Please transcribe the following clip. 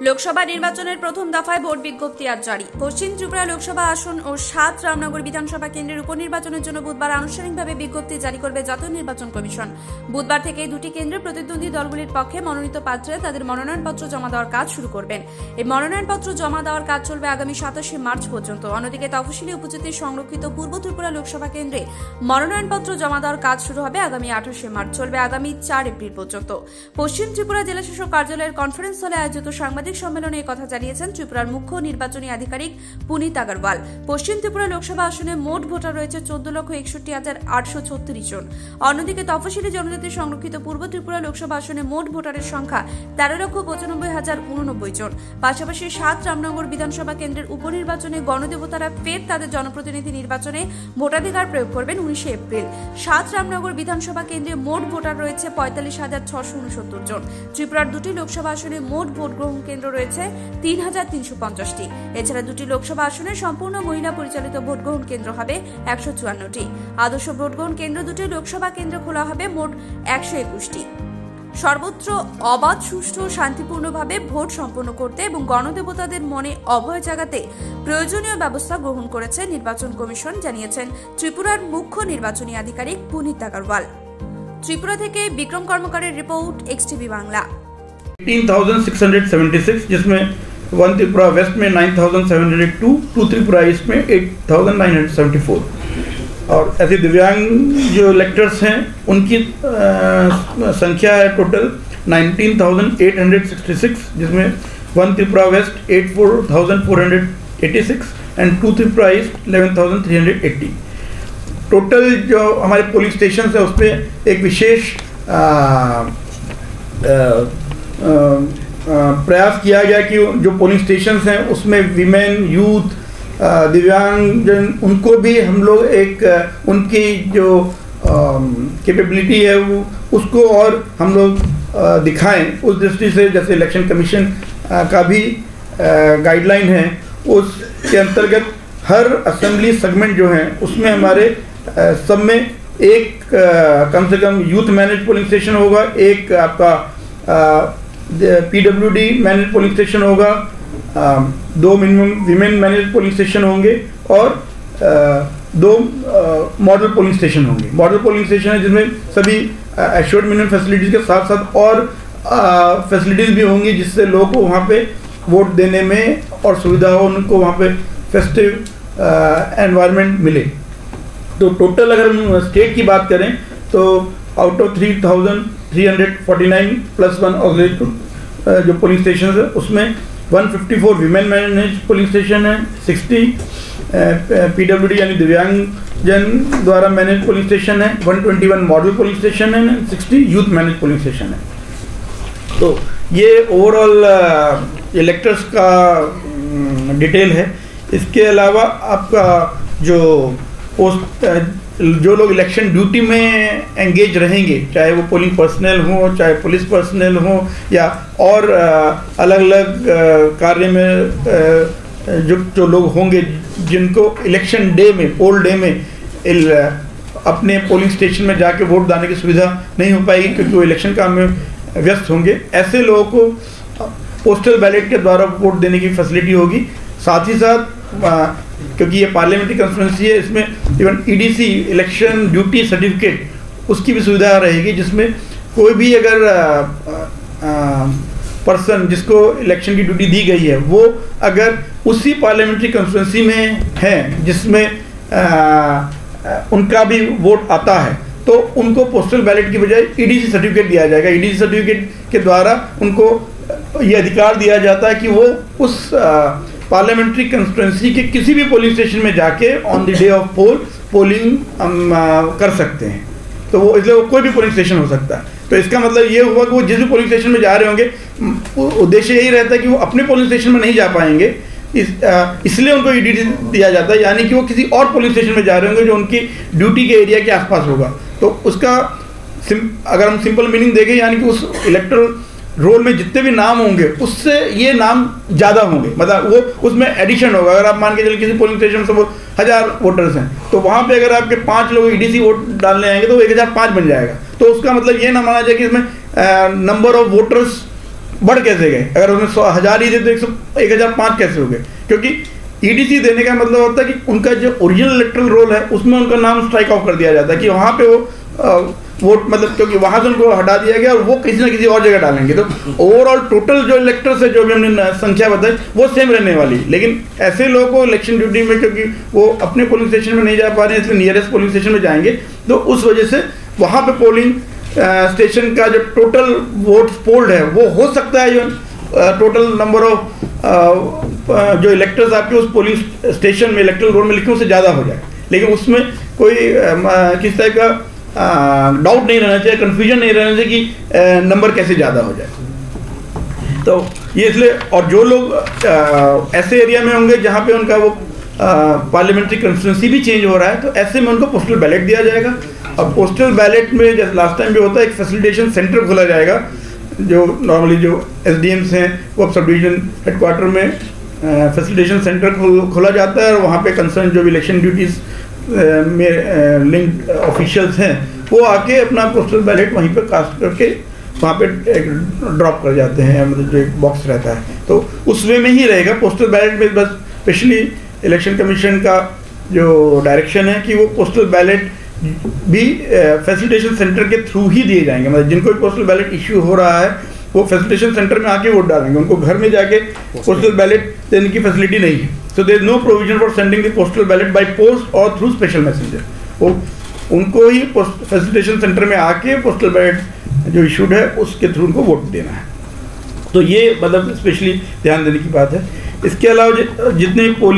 লোকসভা নির্বাচনের প্রথম দফায় ভোট বিজ্ঞপ্তি আজ জারি। পশ্চিম ত্রিপুরা লোকসভা আসন ও 7 রামনগর বিধানসভা কেন্দ্রের উপনির্বাচনের জন্য বুধবার আনুষ্ঠানিকভাবে বিজ্ঞপ্তি জারি করবে জাতীয় নির্বাচন কমিশন। বুধবার থেকে দুটি কেন্দ্রে প্রতিদ্বন্দ্বী দলগুলির পক্ষে মনোনীত প্রার্থীরা তাদের মনোনয়নপত্র জমা দেওয়ার কাজ শুরু করবেন। এই মনোনয়নপত্র জমা দেওয়ার কাজ চলবে আগামী 27 মার্চ পর্যন্ত। অন্যদিকে তফসিলি উপজাতির সংরক্ষিত পূর্ব ত্রিপুরা লোকসভা কেন্দ্রে মনোনয়নপত্র জমা দেওয়ার কাজ শুরু হবে আগামী 28 মার্চ, চলবে আগামী 4 এপ্রিল পর্যন্ত। পশ্চিম ত্রিপুরা জেলাশাসক কার্যালয়ের কনফারেন্স হলে আয়োজিত সাংবাদিক সম্মেলনে কথা জানিয়েছেন ত্রিপুরার মুখ্য নির্বাচনী আধিকারিক পুনিত আগরওয়াল। পশ্চিম ত্রিপুরা লোকসভা আসনে মোট ভোটার রয়েছে 14,61,836 জন। অন্যদিকে তফসিলি জনজাতি সংরক্ষিত পূর্ব ত্রিপুরা লোকসভা আসনে মোট ভোটারের সংখ্যা 13,95,089 জন। পাশাপাশি 7 রামনগর বিধানসভা কেন্দ্রের উপনির্বাচনে গণদেবতারা ফের তাদের জনপ্রতিনিধি নির্বাচনে ভোটাধিকার প্রয়োগ করবেন 19 এপ্রিল। 7 রামনগর বিধানসভা কেন্দ্রে মোট ভোটার রয়েছে 45,669 জন। ত্রিপুরার দুটি লোকসভা আসনে মোট ভোট গ্রহণ কেন্দ্র রয়েছে 3,350টি। এছাড়া দুটি লোকসভা আসনে সম্পূর্ণ মহিলা পরিচালিত ভোট গ্রহণ কেন্দ্র হবে 154টি। আদর্শ ভোট গ্রহণ কেন্দ্র দুটি লোকসভা কেন্দ্র খোলা হবে মোট 121টি। সর্বত্র অবাধ, সুষ্ঠু ও শান্তিপূর্ণভাবে ভোট সম্পন্ন করতে এবং গণদেবতাদের মনে অভয় জাগাতে প্রয়োজনীয় ব্যবস্থা গ্রহণ করেছে নির্বাচন কমিশন, জানিয়েছেন ত্রিপুরার মুখ্য নির্বাচনী আধিকারিক পুনিত আগরওয়াল। ত্রিপুরা থেকে বিক্রম কর্মকারের রিপোর্ট, এক্সটিভি বাংলা। 18,676, जिसमें 1 त्रिपुरा वेस्ट में 9,702, 2 त्रिपुरा ईस्ट में 8,974। और ऐसे दिव्यांग जो इलेक्टर्स हैं उनकी संख्या है टोटल 19,866, जिसमें 1 Tripura West 84,486 and 2 Tripura East 11,380। Total जो हमारे पोलिंग स्टेशन है उस पर एक विशेष प्रयास किया गया कि जो पोलिंग स्टेशंस हैं उसमें विमेन, यूथ, दिव्यांगजन, उनको भी हम लोग एक उनकी जो कैपेबिलिटी है वो उसको और हम लोग दिखाएं। उस दृष्टि से जैसे इलेक्शन कमीशन का भी गाइडलाइन है, उसके अंतर्गत हर असेंबली सेगमेंट जो हैं उसमें हमारे सब में एक कम से कम यूथ मैनेज पोलिंग स्टेशन होगा, एक आपका PWD मैनेज पोलिंग स्टेशन होगा, 2 minimum women manage polling station होंगे और 2 मॉडल पोलिंग स्टेशन होंगे। मॉडल पोलिंग स्टेशन है जिसमें सभी एश्योर्ड मिनिमम फैसिलिटीज़ के साथ साथ और फैसिलिटीज़ भी होंगी जिससे लोगों को वहाँ पे वोट देने में और सुविधा हो, उनको वहाँ पे फेस्टिव एनवायरनमेंट मिले। तो टोटल अगर हम स्टेट की बात करें तो आउट ऑफ 3,349 + 1 ऑक्सिलरी जो पोलिंग स्टेशन है उसमें 154 विमेन मैनेज पोलिंग स्टेशन है, 60 PWD यानी दिव्यांग जन द्वारा मैनेज पोलिंग स्टेशन है, 121 मॉडल पोलिंग स्टेशन है, 60 यूथ मैनेज पोलिंग स्टेशन है। तो ये ओवरऑल इलेक्टर्स का डिटेल है। इसके अलावा आपका जो जो लोग इलेक्शन ड्यूटी में एंगेज रहेंगे, चाहे वो पोलिंग पर्सनल हो, चाहे पुलिस पर्सनल हो या और अलग अलग कार्य में जो लोग होंगे जिनको इलेक्शन डे में, पोल डे में अपने पोलिंग स्टेशन में जाके वोट डालने की सुविधा नहीं हो पाएगी क्योंकि वो इलेक्शन काम में व्यस्त होंगे, ऐसे लोगों को पोस्टल बैलेट के द्वारा वोट देने की फैसिलिटी होगी। साथ ही साथ क्योंकि ये पार्लियामेंट्री कॉन्स्टिट्यूंसी है, इसमें even EDC election duty certificate उसकी भी सुविधा रहेगी, जिसमें कोई भी अगर पर्सन जिसको इलेक्शन की ड्यूटी दी गई है वो अगर उसी पार्लियामेंट्री कॉन्स्टिट्यूंसी में है जिसमें उनका भी वोट आता है तो उनको पोस्टल बैलेट की बजाय EDC सर्टिफिकेट दिया जाएगा। EDC सर्टिफिकेट के द्वारा उनको ये अधिकार दिया जाता है कि वो उस पार्लियामेंट्री कंस्टिट्यूंसी के किसी भी पोलिंग स्टेशन में जाके on the day of poll polling कर सकते हैं। तो वो इसलिए वो कोई भी पोलिंग स्टेशन हो सकता है। तो इसका मतलब ये हुआ कि वो जिस भी पोलिंग स्टेशन में जा रहे होंगे उद्देश्य यही रहता है कि वो अपने पोलिंग स्टेशन में नहीं जा पाएंगे, इसलिए उनको EDC दिया जाता है, यानी कि वो किसी और पोलिंग स्टेशन में जा रहे होंगे जो उनकी ड्यूटी के एरिया के आसपास होगा। तो उसका अगर हम सिंपल मीनिंग देखें यानी कि उस इलेक्टोरल रोल में जितने भी नाम होंगे उससे ये नाम ज़्यादा होंगे, मतलब वो उसमें एडिशन होगा। अगर आप मान के चलिए किसी पोलिंग स्टेशन से 1000 वोटर्स हैं तो वहाँ पे अगर आपके 5 लोग EDC वोट डालने आएंगे तो 1005 बन जाएगा। तो उसका मतलब ये ना माना जाए कि इसमें नंबर ऑफ वोटर्स बढ़ कैसे गए? अगर उसमें 100,000 ही थे तो 1,005 कैसे हो गए? क्योंकि ईडीसी देने का मतलब होता है कि उनका जो ओरिजिनल इलेक्टोरल रोल है उसमें उनका नाम स्ट्राइक आउट कर दिया जाता है कि वहाँ पे वो वोट मतलब क्योंकि वहाँ से उनको हटा दिया गया और वो किसी ना किसी और जगह डालेंगे, तो ओवरऑल टोटल जो इलेक्टर्स है जो भी हमने संख्या बताई वो सेम रहने वाली। लेकिन ऐसे लोगों को इलेक्शन ड्यूटी में क्योंकि वो अपने पोलिंग स्टेशन में नहीं जा पा रहे हैं इसलिए नियरेस्ट पोलिंग स्टेशन में जाएंगे, तो उस वजह से वहाँ पे पोलिंग स्टेशन का जो टोटल वोट पोल्ड है वो हो सकता है जो टोटल नंबर ऑफ जो इलेक्टर्स आपके उस पोलिंग स्टेशन में इलेक्टोरल रोल में लिखे उससे ज़्यादा हो जाए, लेकिन उसमें कोई किस तरह का डाउट नहीं रहना चाहिए, कंफ्यूजन नहीं रहना चाहिए कि नंबर कैसे ज़्यादा हो जाए। तो ये इसलिए, और जो लोग ऐसे एरिया में होंगे जहाँ पे उनका वो पार्लियामेंट्री कंस्टिट्यूंसी भी चेंज हो रहा है तो ऐसे में उनको पोस्टल बैलेट दिया जाएगा। अब पोस्टल बैलेट में जैसे लास्ट टाइम भी होता है एक फैसिलिटेशन सेंटर खोला जाएगा, जो नॉर्मली जो एसडीएम्स हैं वो अब सब डिवीजन हेडक्वार्टर में फैसिलिटेशन सेंटर खोला जाता है और वहाँ पे कंसर्न जो भी इलेक्शन ड्यूटीज़ में लिंक्ड ऑफिशियल्स हैं वो आके अपना पोस्टल बैलेट वहीं पे कास्ट करके वहाँ पे ड्रॉप कर जाते हैं, मतलब जो एक बॉक्स रहता है तो उस वे में ही रहेगा। पोस्टल बैलेट में बस स्पेशली इलेक्शन कमीशन का जो डायरेक्शन है कि वो पोस्टल बैलेट भी फैसिलिटेशन सेंटर के थ्रू ही दिए जाएंगे, मतलब जिनको भी पोस्टल बैलेट इश्यू हो रहा है वो फैसिलिटेशन सेंटर में आके वोट डालेंगे, उनको घर में जाके पोस्टल बैलेट देने की फैसिलिटी नहीं है। So there is no provision for sending the postal ballot by post or through special messenger. वो उनको ही फैसिलिटेशन सेंटर में आके पोस्टल बैलेट जो इशूड है उसके थ्रू उनको वोट देना है। तो ये मतलब स्पेशली ध्यान देने की बात है। इसके अलावा जितने पोलिंग